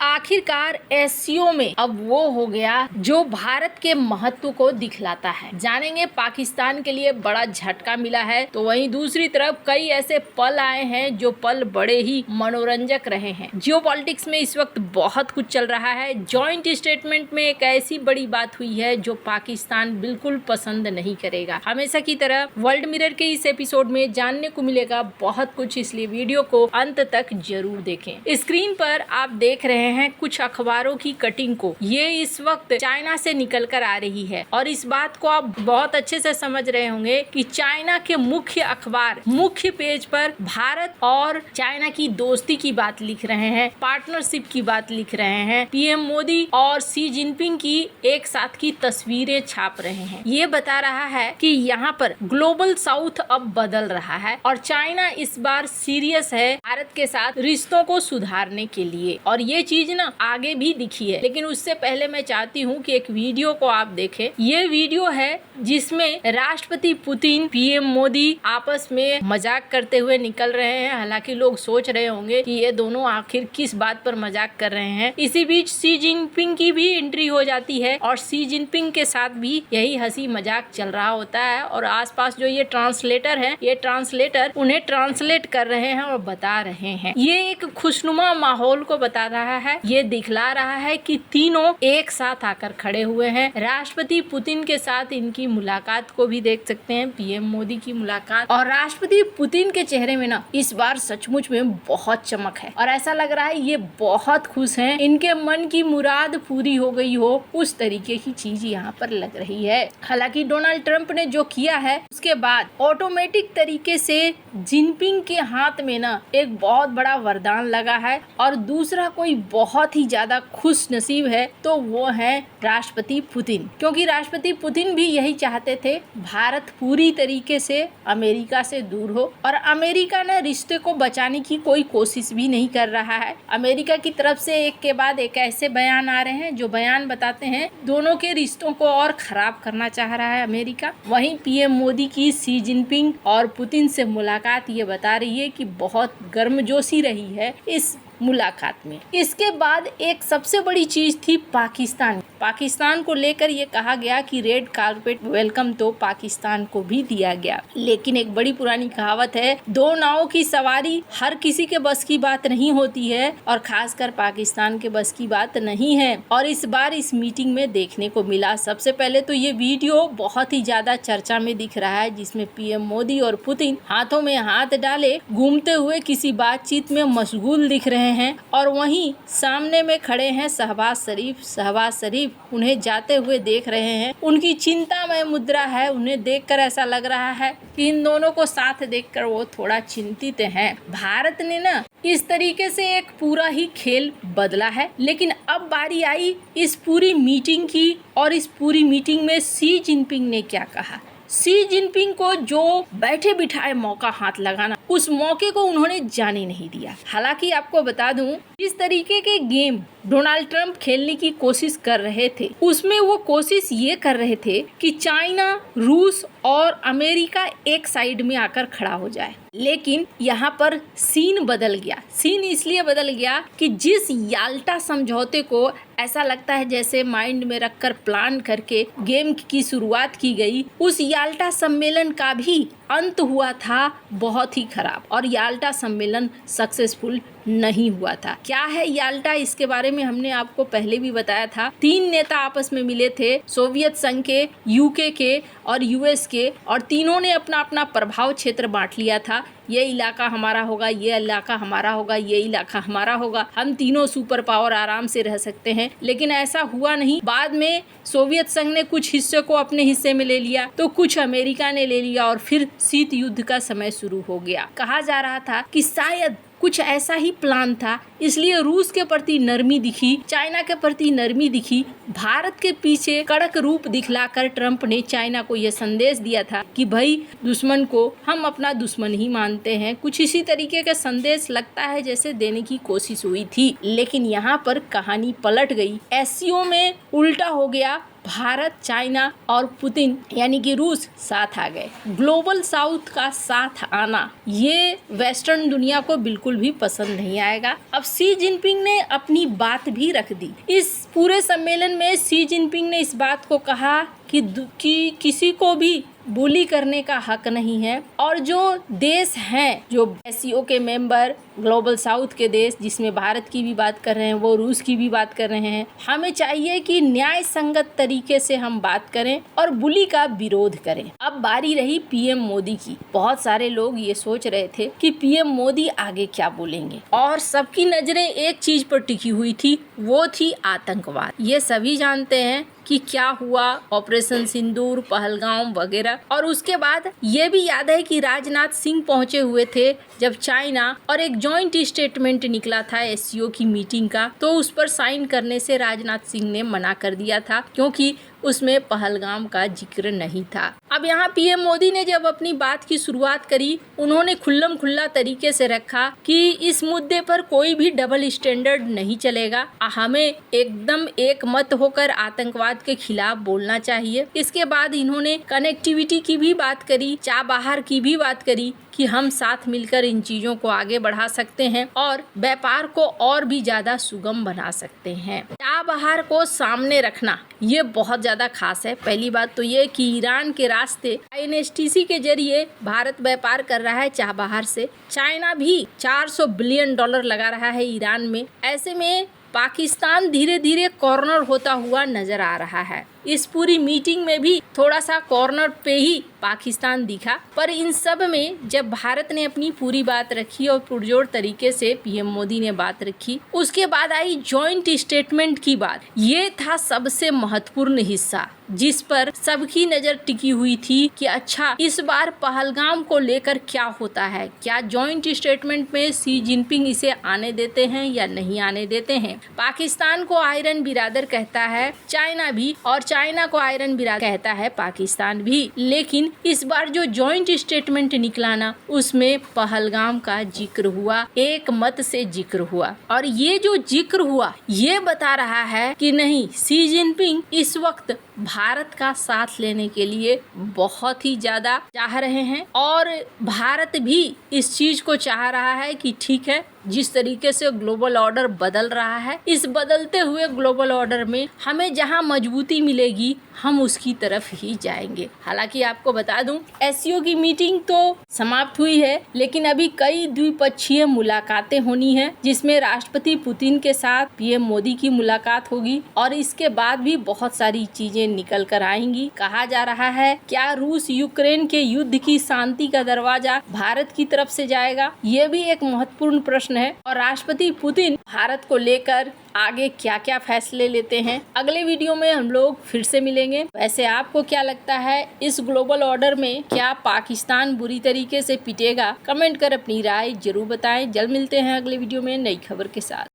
आखिरकार एससीओ में अब वो हो गया जो भारत के महत्व को दिखलाता है। जानेंगे पाकिस्तान के लिए बड़ा झटका मिला है, तो वहीं दूसरी तरफ कई ऐसे पल आए हैं जो पल बड़े ही मनोरंजक रहे हैं। जियोपॉलिटिक्स में इस वक्त बहुत कुछ चल रहा है। जॉइंट स्टेटमेंट में एक ऐसी बड़ी बात हुई है जो पाकिस्तान बिल्कुल पसंद नहीं करेगा। हमेशा की तरह वर्ल्ड मिरर के इस एपिसोड में जानने को मिलेगा बहुत कुछ, इसलिए वीडियो को अंत तक जरूर देखें। स्क्रीन पर आप देख रहे हैं कुछ अखबारों की कटिंग को। ये इस वक्त चाइना से निकल कर आ रही है और इस बात को आप बहुत अच्छे से समझ रहे होंगे कि चाइना के मुख्य अखबार मुख्य पेज पर भारत और चाइना की दोस्ती की बात लिख रहे हैं, पार्टनरशिप की बात लिख रहे हैं, पीएम मोदी और शी जिनपिंग की एक साथ की तस्वीरें छाप रहे हैं। ये बता रहा है कि यहाँ पर ग्लोबल साउथ अब बदल रहा है और चाइना इस बार सीरियस है भारत के साथ रिश्तों को सुधारने के लिए। और ये चीज ना आगे भी दिखी है, लेकिन उससे पहले मैं चाहती हूँ कि एक वीडियो को आप देखें। ये वीडियो है जिसमें राष्ट्रपति पुतिन पीएम मोदी आपस में मजाक करते हुए निकल रहे हैं। हालांकि लोग सोच रहे होंगे कि ये दोनों आखिर किस बात पर मजाक कर रहे हैं। इसी बीच शी जिनपिंग की भी एंट्री हो जाती है और शी जिनपिंग के साथ भी यही हंसी मजाक चल रहा होता है और आसपास जो ये ट्रांसलेटर है, ये ट्रांसलेटर उन्हें ट्रांसलेट कर रहे हैं और बता रहे हैं। ये एक खुशनुमा माहौल को बता रहा है। ये दिखला रहा है कि तीनों एक साथ आकर खड़े हुए हैं। राष्ट्रपति पुतिन के साथ इनकी मुलाकात को भी देख सकते हैं, पीएम मोदी की मुलाकात। और राष्ट्रपति पुतिन के चेहरे में ना इस बार सचमुच में बहुत चमक है और ऐसा लग रहा है ये बहुत खुश हैं, इनके मन की मुराद पूरी हो गई हो, उस तरीके की चीज यहाँ पर लग रही है। हालांकि डोनाल्ड ट्रंप ने जो किया है उसके बाद ऑटोमेटिक तरीके से जिनपिंग के हाथ में ना एक बहुत बड़ा वरदान लगा है और दूसरा कोई बहुत ही ज्यादा खुश नसीब है तो वो है राष्ट्रपति पुतिन, क्योंकि राष्ट्रपति पुतिन भी यही चाहते थे भारत पूरी तरीके से अमेरिका से दूर हो और अमेरिका ने रिश्ते को बचाने की कोई कोशिश भी नहीं कर रहा है। अमेरिका की तरफ से एक के बाद एक ऐसे बयान आ रहे हैं जो बयान बताते हैं दोनों के रिश्तों को और खराब करना चाह रहा है अमेरिका। वहीं पीएम मोदी की शी जिनपिंग और पुतिन से मुलाकात ये बता रही है कि बहुत गर्मजोशी रही है इस मुलाकात में। इसके बाद एक सबसे बड़ी चीज थी पाकिस्तान को लेकर ये कहा गया कि रेड कारपेट वेलकम तो पाकिस्तान को भी दिया गया, लेकिन एक बड़ी पुरानी कहावत है, दो नावों की सवारी हर किसी के बस की बात नहीं होती है और खासकर पाकिस्तान के बस की बात नहीं है। और इस बार इस मीटिंग में देखने को मिला। सबसे पहले तो ये वीडियो बहुत ही ज्यादा चर्चा में दिख रहा है जिसमें पीएम मोदी और पुतिन हाथों में हाथ डाले घूमते हुए किसी बातचीत में मशगूल दिख रहे हैं और वहीं सामने में खड़े हैं शहबाज शरीफ उन्हें जाते हुए देख रहे हैं। उनकी चिंतामय मुद्रा है, उन्हें देखकर ऐसा लग रहा है कि इन दोनों को साथ देखकर वो थोड़ा चिंतित हैं। भारत ने ना इस तरीके से एक पूरा ही खेल बदला है, लेकिन अब बारी आई इस पूरी मीटिंग की और इस पूरी मीटिंग में शी जिनपिंग ने क्या कहा। शी जिनपिंग को जो बैठे बिठाए मौका हाथ लगाना, उस मौके को उन्होंने जाने नहीं दिया। हालांकि आपको बता दूं, इस तरीके के गेम डोनाल्ड ट्रंप खेलने की कोशिश कर रहे थे, उसमें वो कोशिश ये कर रहे थे कि चाइना, रूस और अमेरिका एक साइड में आकर खड़ा हो जाए। लेकिन यहाँ पर सीन बदल गया। सीन इसलिए बदल गया कि जिस याल्टा समझौते को ऐसा लगता है जैसे माइंड में रखकर प्लान करके गेम की शुरुआत की गई, उस याल्टा सम्मेलन का भी अंत हुआ था बहुत ही खराब और याल्टा सम्मेलन सक्सेसफुल नहीं हुआ था। क्या है याल्टा, इसके बारे में हमने आपको पहले भी बताया था। 3 नेता आपस में मिले थे, सोवियत संघ के, यूके के और यूएस के, और तीनों ने अपना अपना प्रभाव क्षेत्र बांट लिया था। ये इलाका हमारा होगा, ये इलाका हमारा होगा, ये इलाका हमारा होगा, हम तीनों सुपर पावर आराम से रह सकते हैं। लेकिन ऐसा हुआ नहीं। बाद में सोवियत संघ ने कुछ हिस्से को अपने हिस्से में ले लिया तो कुछ अमेरिका ने ले लिया और फिर शीत युद्ध का समय शुरू हो गया। कहा जा रहा था कि शायद कुछ ऐसा ही प्लान था, इसलिए रूस के प्रति नरमी दिखी, चाइना के प्रति नरमी दिखी। भारत के पीछे कड़क रूप दिखलाकर ट्रंप ने चाइना को यह संदेश दिया था कि भाई दुश्मन को हम अपना दुश्मन ही मानते हैं। कुछ इसी तरीके का संदेश लगता है जैसे देने की कोशिश हुई थी, लेकिन यहाँ पर कहानी पलट गई। एससीओ में उल्टा हो गया। भारत, चाइना और पुतिन यानी कि रूस साथ आ गए। ग्लोबल साउथ का साथ आना ये वेस्टर्न दुनिया को बिल्कुल भी पसंद नहीं आएगा। अब शी जिनपिंग ने अपनी बात भी रख दी। इस पूरे सम्मेलन में शी जिनपिंग ने इस बात को कहा कि किसी को भी बुली करने का हक नहीं है, और जो देश हैं, जो एससीओ के मेंबर, ग्लोबल साउथ के देश, जिसमें भारत की भी बात कर रहे हैं, वो रूस की भी बात कर रहे हैं, हमें चाहिए कि न्याय संगत तरीके से हम बात करें और बुली का विरोध करें। अब बारी रही पीएम मोदी की। बहुत सारे लोग ये सोच रहे थे कि पीएम मोदी आगे क्या बोलेंगे, और सबकी नजरें एक चीज पर टिकी हुई थी, वो थी आतंकवाद। ये सभी जानते हैं कि क्या हुआ, ऑपरेशन सिंदूर, पहलगाम वगैरह। और उसके बाद ये भी याद है कि राजनाथ सिंह पहुंचे हुए थे जब चाइना, और एक जॉइंट स्टेटमेंट निकला था एससीओ की मीटिंग का, तो उस पर साइन करने से राजनाथ सिंह ने मना कर दिया था, क्योंकि उसमें पहलगाम का जिक्र नहीं था। अब यहाँ पीएम मोदी ने जब अपनी बात की शुरुआत करी, उन्होंने खुल्लम खुल्ला तरीके से रखा कि इस मुद्दे पर कोई भी डबल स्टैंडर्ड नहीं चलेगा, हमें एकदम एक मत होकर आतंकवाद के खिलाफ बोलना चाहिए। इसके बाद इन्होंने कनेक्टिविटी की भी बात करी, चाबहार की भी बात करी कि हम साथ मिलकर इन चीजों को आगे बढ़ा सकते हैं और व्यापार को और भी ज्यादा सुगम बना सकते हैं। चाबहार को सामने रखना ये बहुत ज्यादा खास है। पहली बात तो ये कि ईरान के रास्ते INSTC के जरिए भारत व्यापार कर रहा है चाबहार से। चाइना भी $400 बिलियन लगा रहा है ईरान में। ऐसे में पाकिस्तान धीरे धीरे कॉर्नर होता हुआ नजर आ रहा है। इस पूरी मीटिंग में भी थोड़ा सा कॉर्नर पे ही पाकिस्तान दिखा, पर इन सब में जब भारत ने अपनी पूरी बात रखी और पुरजोर तरीके से पीएम मोदी ने बात रखी, उसके बाद आई जॉइंट स्टेटमेंट की बात। ये था सबसे महत्वपूर्ण हिस्सा, जिस पर सबकी नजर टिकी हुई थी कि अच्छा इस बार पहलगाम को लेकर क्या होता है, क्या जॉइंट स्टेटमेंट में शी जिनपिंग इसे आने देते हैं या नहीं आने देते हैं। पाकिस्तान को आयरन बिरादर कहता है चाइना भी, और चाइना को आयरन बिरादर कहता है पाकिस्तान भी। लेकिन इस बार जो जॉइंट स्टेटमेंट निकला ना, उसमें पहलगाम का जिक्र हुआ, एक मत से जिक्र हुआ, और ये जो जिक्र हुआ ये बता रहा है कि नहीं, शी जिनपिंग इस वक्त भारत का साथ लेने के लिए बहुत ही ज्यादा चाह रहे हैं, और भारत भी इस चीज को चाह रहा है कि ठीक है, जिस तरीके से ग्लोबल ऑर्डर बदल रहा है, इस बदलते हुए ग्लोबल ऑर्डर में हमें जहां मजबूती मिलेगी हम उसकी तरफ ही जाएंगे। हालांकि आपको बता दूं, एससीओ की मीटिंग तो समाप्त हुई है, लेकिन अभी कई द्विपक्षीय मुलाकातें होनी है, जिसमें राष्ट्रपति पुतिन के साथ पीएम मोदी की मुलाकात होगी, और इसके बाद भी बहुत सारी चीजें निकल कर आएंगी। कहा जा रहा है क्या रूस यूक्रेन के युद्ध की शांति का दरवाजा भारत की तरफ से जाएगा, ये भी एक महत्वपूर्ण प्रश्न है। और राष्ट्रपति पुतिन भारत को लेकर आगे क्या क्या फैसले लेते हैं, अगले वीडियो में हम लोग फिर से मिलेंगे। वैसे आपको क्या लगता है, इस ग्लोबल ऑर्डर में क्या पाकिस्तान बुरी तरीके से पिटेगा? कमेंट कर अपनी राय जरूर बताएं। जल्द मिलते हैं अगले वीडियो में नई खबर के साथ।